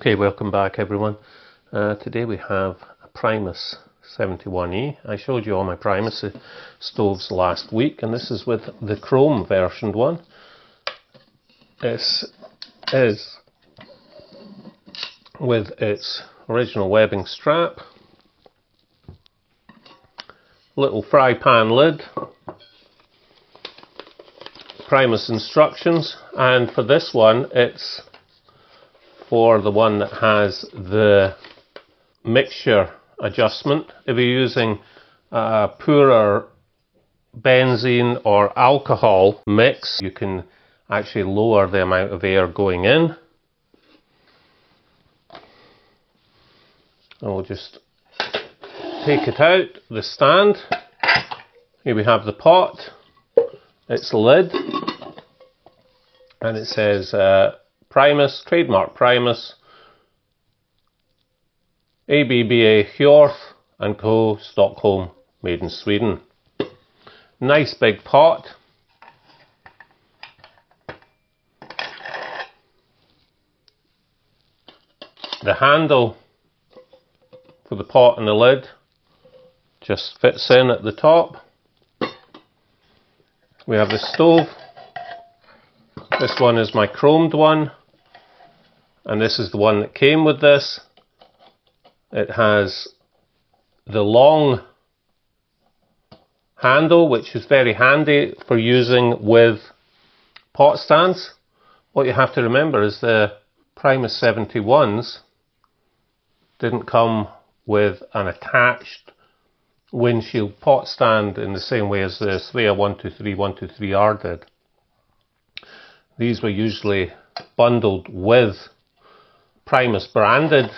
Okay, welcome back everyone. Today we have a Primus 71E. I showed you all my Primus stoves last week, and this is with the chrome versioned one. This is with its original webbing strap, little fry pan lid, Primus instructions, and for this one it's for the one that has the mixture adjustment. If you're using a poorer benzene or alcohol mix, you can actually lower the amount of air going in. And we'll just take it out, the stand. Here we have the pot, its lid, and it says Primus, trademark Primus, ABBA Hjorth and Co, Stockholm, made in Sweden. Nice big pot. The handle for the pot and the lid just fits in at the top. We have the stove. This one is my chromed one, and this is the one that came with this. It has the long handle, which is very handy for using with pot stands. What you have to remember is the Primus 71s didn't come with an attached windshield pot stand in the same way as the Svea 123R did. These were usually bundled with Primus branded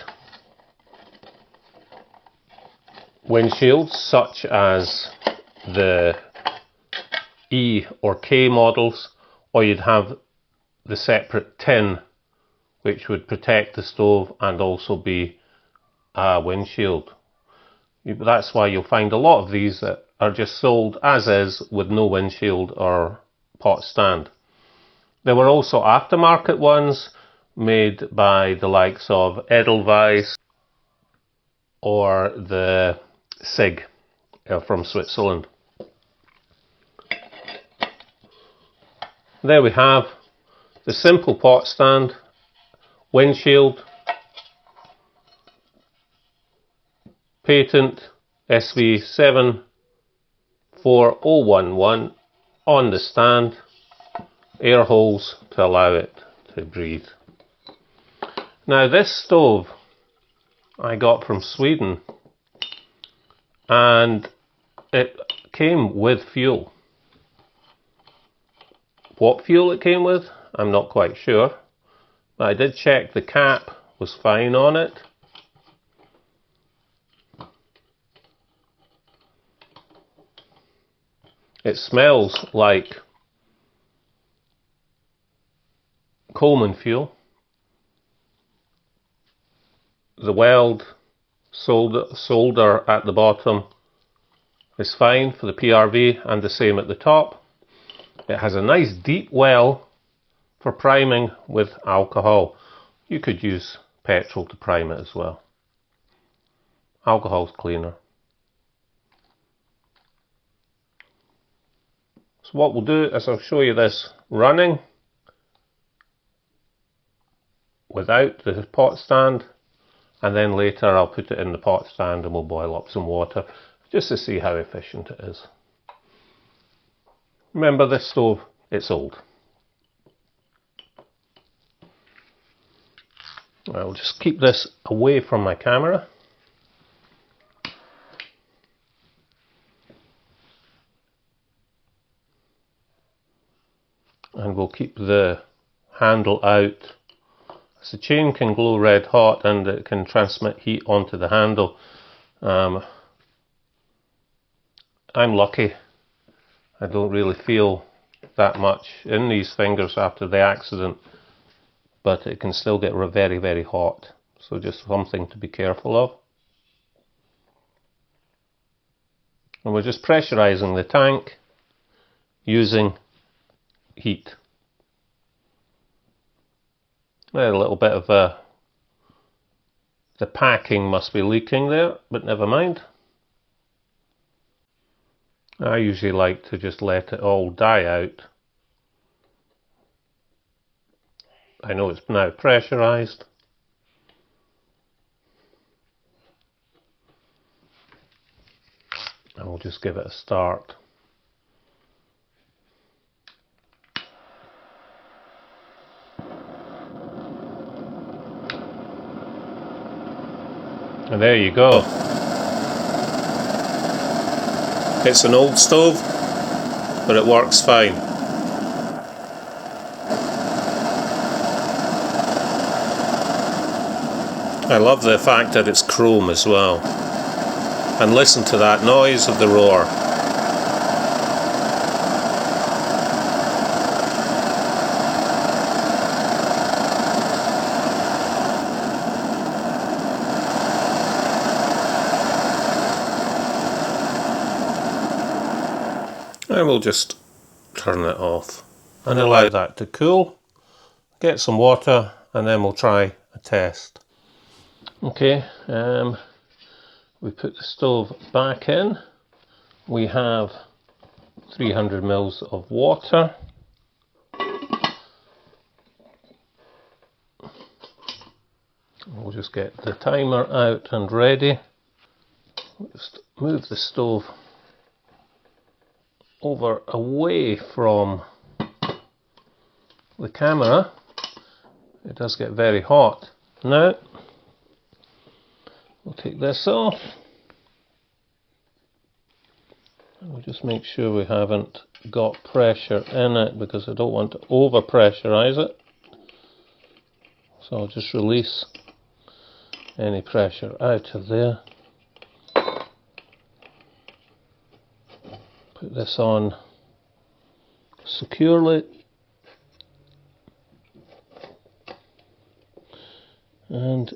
windshields, such as the E or K models, or you'd have the separate tin which would protect the stove and also be a windshield. That's why you'll find a lot of these that are just sold as is with no windshield or pot stand. There were also aftermarket ones made by the likes of Edelweiss or the SIG from Switzerland. There we have the simple pot stand, windshield, patent SV74011 on the stand, air holes to allow it to breathe. Now this stove I got from Sweden, and it came with fuel. What fuel it came with, I'm not quite sure, but I did check the cap was fine on it. It smells like Coleman fuel. The weld solder at the bottom is fine for the PRV, and the same at the top. It has a nice deep well for priming with alcohol. You could use petrol to prime it as well. Alcohol's cleaner. So what we'll do is I'll show you this running without the pot stand, and then later I'll put it in the pot stand and we'll boil up some water just to see how efficient it is. Remember, this stove, it's old. I'll just keep this away from my camera. And we'll keep the handle out. So the chain can glow red hot and it can transmit heat onto the handle. I'm lucky. I don't really feel that much in these fingers after the accident, but it can still get very, very hot. So just something to be careful of. And we're just pressurizing the tank using heat. A little bit of The packing must be leaking there, but never mind. I usually like to just let it all die out. I know it's now pressurized. And we'll just give it a start. And there you go. It's an old stove, but it works fine. I love the fact that it's chrome as well. And listen to that noise of the roar. And we'll just turn it off and allow that to cool. Get some water and then we'll try a test. Okay, we put the stove back in. We have 300 mils of water. We'll just get the timer out and ready. Just move the stove over away from the camera. It does get very hot. Now we'll take this off and we'll just make sure we haven't got pressure in it, because I don't want to over pressurize it. So I'll just release any pressure out of there. Put this on securely and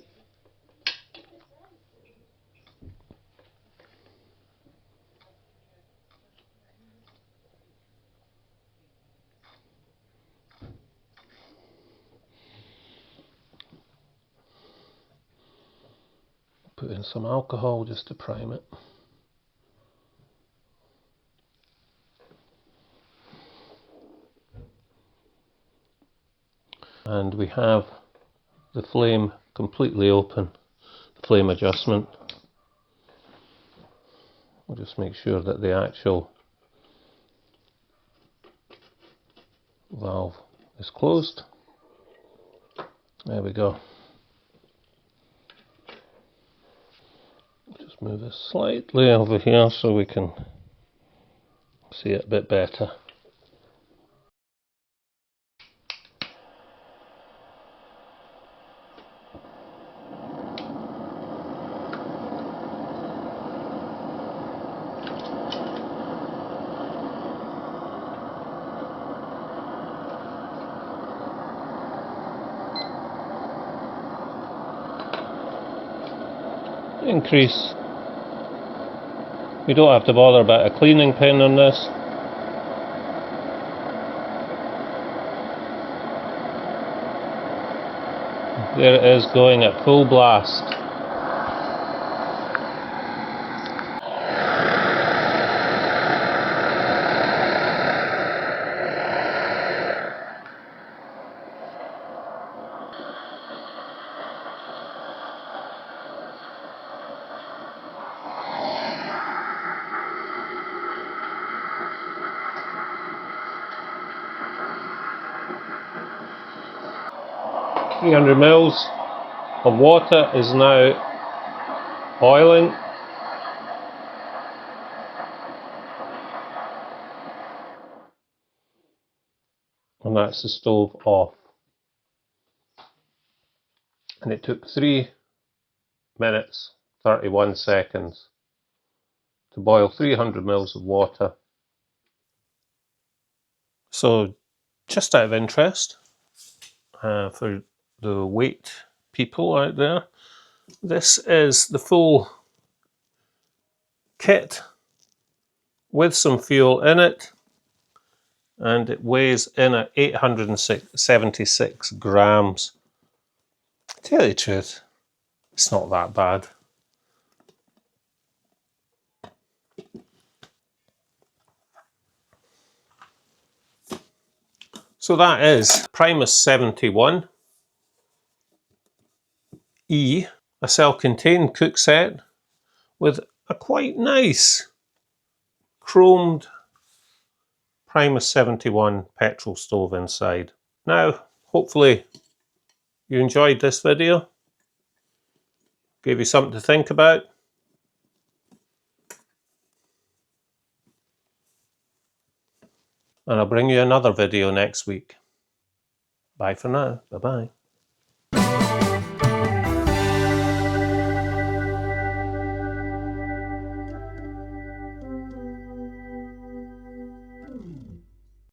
put in some alcohol just to prime it. And we have the flame completely open, the flame adjustment. We'll just make sure that the actual valve is closed. There we go. Just move this slightly over here so we can see it a bit better. Increase. You don't have to bother about a cleaning pin on this. There it is, going at full blast. .300 mils of water is now boiling. And that's the stove off. And it took 3 minutes 31 seconds to boil 300 mils of water. So just out of interest, for the weight people out there, this is the full kit with some fuel in it, and it weighs in at 876 grams. To tell you the truth, It's not that bad. So that is Primus 71 E, a self-contained cook set with a quite nice chromed Primus 71 petrol stove inside. Now, hopefully you enjoyed this video, gave you something to think about. And I'll bring you another video next week. Bye for now. Bye-bye.